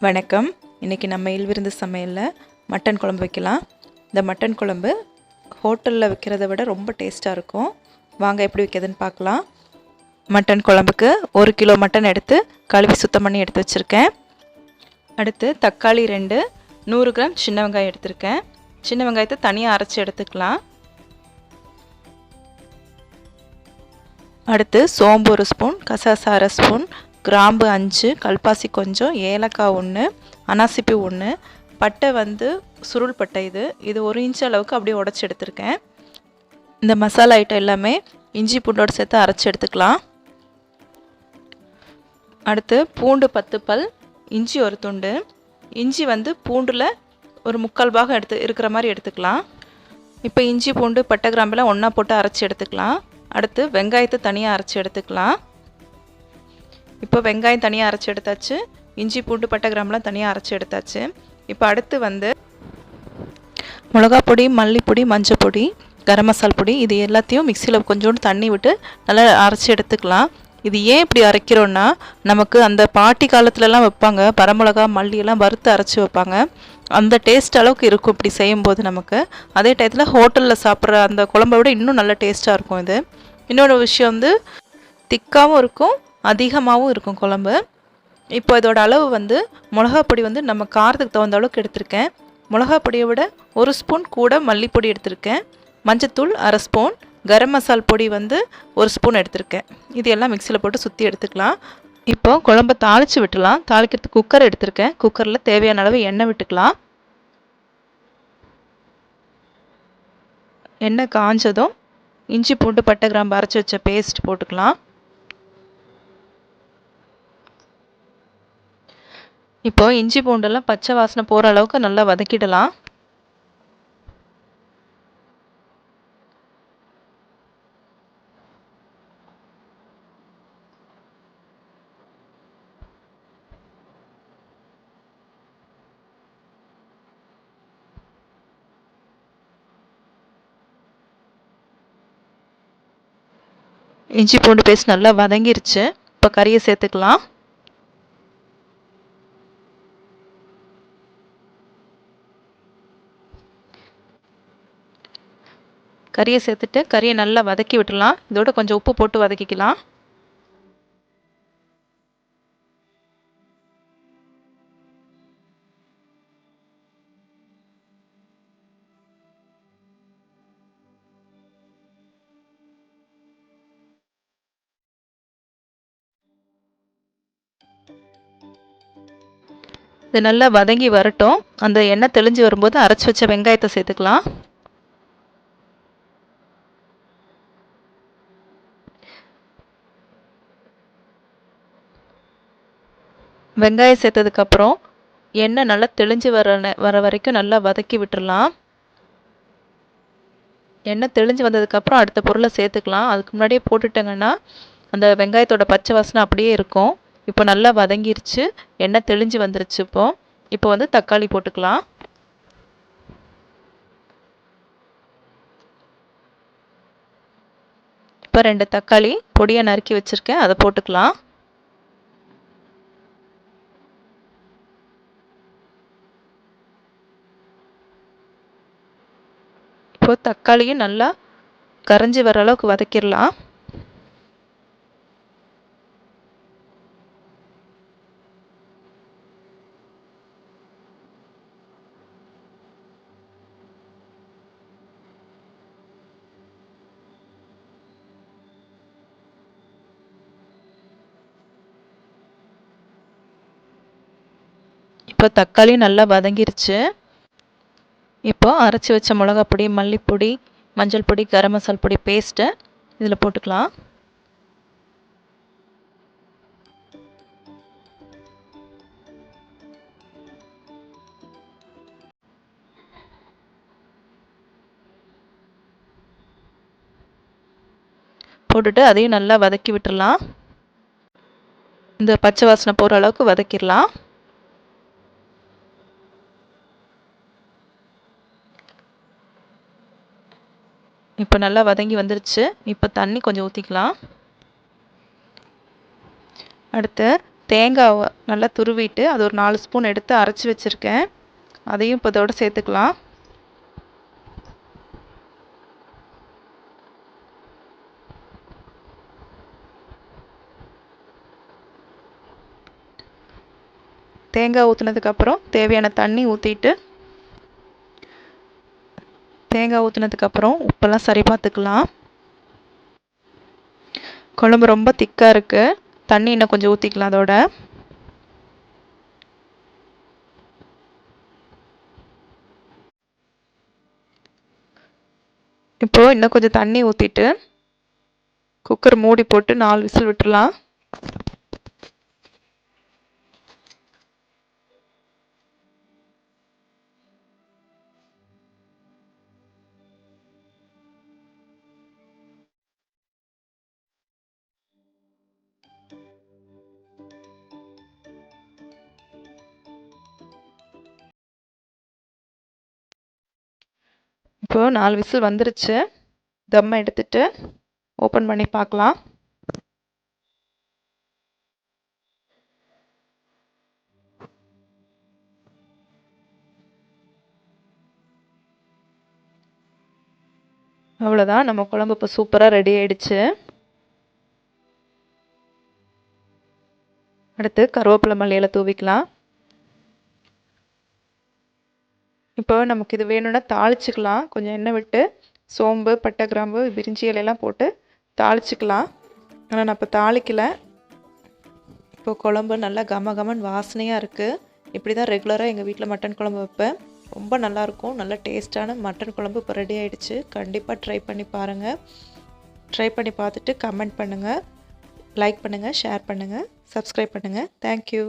வணக்கம். இன்றைக்கி நம்ம இல்விருந்து சமையலில் மட்டன் குழம்பு வைக்கலாம். இந்த மட்டன் குழம்பு ஹோட்டலில் வைக்கிறத விட ரொம்ப டேஸ்ட்டாக இருக்கும். வாங்க எப்படி வைக்கிறதுன்னு பார்க்கலாம். மட்டன் குழம்புக்கு 1 கிலோ மட்டன் எடுத்து கழுவி சுத்தம் பண்ணி எடுத்து வச்சுருக்கேன். அடுத்து தக்காளி 2, 100 கிராம் சின்ன வெங்காயம் எடுத்திருக்கேன். சின்ன வெங்காயத்தை தனியாக அரைச்சி எடுத்துக்கலாம். அடுத்து சோம்பு 1 ஸ்பூன், கசகசா 1/2 ஸ்பூன், கிராம்பு 5, கல்பாசி கொஞ்சம், ஏலக்காய் 1, அனாசிப்பூ 1, பட்டை சுருள் பட்டை இது 1 இன்ச் அளவுக்கு அப்படியே உடச்சி எடுத்திருக்கேன். இந்த மசாலா ஐட்டம் எல்லாமே இஞ்சி பூண்டோடு சேர்த்து அரைச்சி எடுத்துக்கலாம். அடுத்து பூண்டு 10 பல், இஞ்சி 1 துண்டு. இஞ்சி பூண்டில் ஒரு 3/4 பாகம் இருக்கிற மாதிரி எடுத்துக்கலாம். இப்போ இஞ்சி பூண்டு பட்டை கிராம்பெல்லாம் ஒன்றா போட்டு அரைச்சி எடுத்துக்கலாம். அடுத்து வெங்காயத்தை தனியாக அரைச்சி எடுத்துக்கலாம். இப்போ வெங்காயம் தனியாக அரைச்சி எடுத்தாச்சு, இஞ்சி பூண்டு பட்டை கிராம்பெலாம் தனியாக அரைச்சி எடுத்தாச்சு. இப்போ அடுத்து மிளகாய் பொடி, மல்லிப்பொடி, மஞ்சள் பொடி, கரம் மசால் பொடி இது எல்லாத்தையும் மிக்சியில் கொஞ்சோண்டு தண்ணி விட்டு நல்லா அரைச்சி எடுத்துக்கலாம். இது ஏன் இப்படி அரைக்கிறோன்னா, நமக்கு அந்த பாட்டி காலத்துலலாம் வைப்பாங்க, பரமிளகா மல்லியெல்லாம் வறுத்து அரைச்சி வைப்பாங்க. அந்த டேஸ்ட் அளவுக்கு இருக்கும் இப்படி செய்யும்போது நமக்கு. அதே டயத்தில் ஹோட்டலில் சாப்பிட்ற அந்த குழம்பை விட இன்னும் நல்ல டேஸ்ட்டாக இருக்கும் இது. இன்னொரு விஷயம் திக்காகவும் இருக்கும், அதிகமாகவும் இருக்கும் குழம்பு. இப்போ இதோட அளவு மிளகா பொடி நம்ம காரத்துக்கு தகுந்த அளவுக்கு எடுத்திருக்கேன். மிளகா பொடியை விட 1 ஸ்பூன் கூட மல்லிப்பொடி எடுத்திருக்கேன். மஞ்சத்தூள் 1/2 ஸ்பூன், கரம் மசால் பொடி 1 ஸ்பூன் எடுத்திருக்கேன். இது எல்லாம் மிக்சியில் போட்டு சுற்றி எடுத்துக்கலாம். இப்போ குழம்பை தாளித்து விட்டுலாம். தாளிக்கிறதுக்கு குக்கர் எடுத்திருக்கேன். குக்கரில் தேவையான அளவு எண்ணெய் விட்டுக்கலாம். எண்ணெய் காஞ்சதும் இஞ்சி பூண்டு பட்டை கிராம்பு அரைச்சி வச்ச பேஸ்ட் போட்டுக்கலாம். இப்போ இஞ்சி பூண்டெல்லாம் பச்சை வாசனை போகிற அளவுக்கு நல்லா வதக்கிடலாம். இஞ்சி பூண்டு பேஸ்ட் நல்லா வதங்கிருச்சு. இப்போ கறியை சேர்த்துக்கலாம். கறியை சேர்த்துட்டு கறியை நல்லா வதக்கி விட்டுலாம். இதோட கொஞ்சம் உப்பு போட்டு வதக்கிக்கலாம். இது நல்லா வதங்கி வரட்டும். அந்த எண்ணெய் தெளிஞ்சு வரும்போது அரைச்சி வச்ச வெங்காயத்தை சேர்த்துக்கலாம். வெங்காயம் சேர்த்ததுக்கப்புறம் எண்ணெய் நல்லா தெளிஞ்சு வர வரைக்கும் நல்லா வதக்கி விட்டுடலாம். எண்ணெய் தெளிஞ்சு வந்ததுக்கப்புறம் அடுத்த பொருளை சேர்த்துக்கலாம். அதுக்கு முன்னாடியே போட்டுட்டங்கன்னா அந்த வெங்காயத்தோட பச்சை வாசனை அப்படியே இருக்கும். இப்போ நல்லா வதங்கிருச்சு, எண்ணெய் தெளிஞ்சு வந்துருச்சு. இப்போ தக்காளி போட்டுக்கலாம். இப்போ 2 தக்காளி பொடியை நறுக்கி வச்சுருக்கேன், அதை போட்டுக்கலாம். இப்போ தக்காளியும் நல்லா கரைஞ்சி வர அளவுக்கு வதக்கிடலாம். இப்போ தக்காளி நல்லா வதங்கிருச்சு. இப்போ அரைச்சி வச்ச மிளகா பொடி, மல்லிப்பொடி, மஞ்சள் பொடி, கரம் மசால் பொடி பேஸ்ட்டை இதில் போட்டுக்கலாம். போட்டுட்டு அதையும் நல்லா வதக்கி விட்டுடலாம். இந்த பச்சை வாசனை போகிற அளவுக்கு வதக்கிடலாம். இப்போ நல்லா வதங்கி வந்துருச்சு. இப்போ தண்ணி கொஞ்சம் ஊற்றிக்கலாம். அடுத்து தேங்காவை நல்லா துருவிட்டு அது ஒரு 4 ஸ்பூன் எடுத்து அரைச்சி வச்சுருக்கேன். அதையும் இப்போ இதோட சேர்த்துக்கலாம். தேங்காய் ஊற்றுனதுக்கப்புறம் தேவையான தண்ணி ஊற்றிட்டு தேங்காய் ஊற்றுனதுக்கப்புறம் உப்பெல்லாம் சரி பார்த்துக்கலாம். குழம்பு ரொம்ப திக்காக இருக்குது. தண்ணி இன்னும் கொஞ்சம் ஊற்றிக்கலாம் அதோட. இப்போது இன்னும் கொஞ்சம் தண்ணி ஊற்றிட்டு குக்கர் மூடி போட்டு 4 விசில் விட்டுடலாம். இப்போது 4 விசில் வந்துருச்சு. தம்மை எடுத்துட்டு ஓப்பன் பண்ணி பார்க்கலாம். அவ்வளோதான், நம்ம குழம்பு இப்போ சூப்பராக ரெடி ஆயிடுச்சு. அடுத்து கருவேப்பிலை மல்லியில தூவிக்கலாம். இப்போ நமக்கு இது வேணும்னா தாளிச்சுக்கலாம். கொஞ்சம் எண்ணெய் விட்டு சோம்பு, பட்டை, கிராம்பு, பிரிஞ்சி இலையெல்லாம் போட்டு தாளிச்சுக்கலாம். ஆனால் நான் இப்போ தாளிக்கலை. இப்போ குழம்பு நல்லா கமகமன் வாசனையாக இருக்குது. இப்படி தான் ரெகுலராக எங்கள் வீட்டில் மட்டன் குழம்பு வைப்பேன். ரொம்ப நல்லாயிருக்கும். நல்ல டேஸ்ட்டான மட்டன் குழம்பு இப்போ ரெடி ஆகிடுச்சு. கண்டிப்பாக ட்ரை பண்ணி பாருங்கள். ட்ரை பண்ணி பார்த்துட்டு கமெண்ட் பண்ணுங்கள், லைக் பண்ணுங்கள், ஷேர் பண்ணுங்கள், சப்ஸ்கிரைப் பண்ணுங்கள். தேங்க்யூ.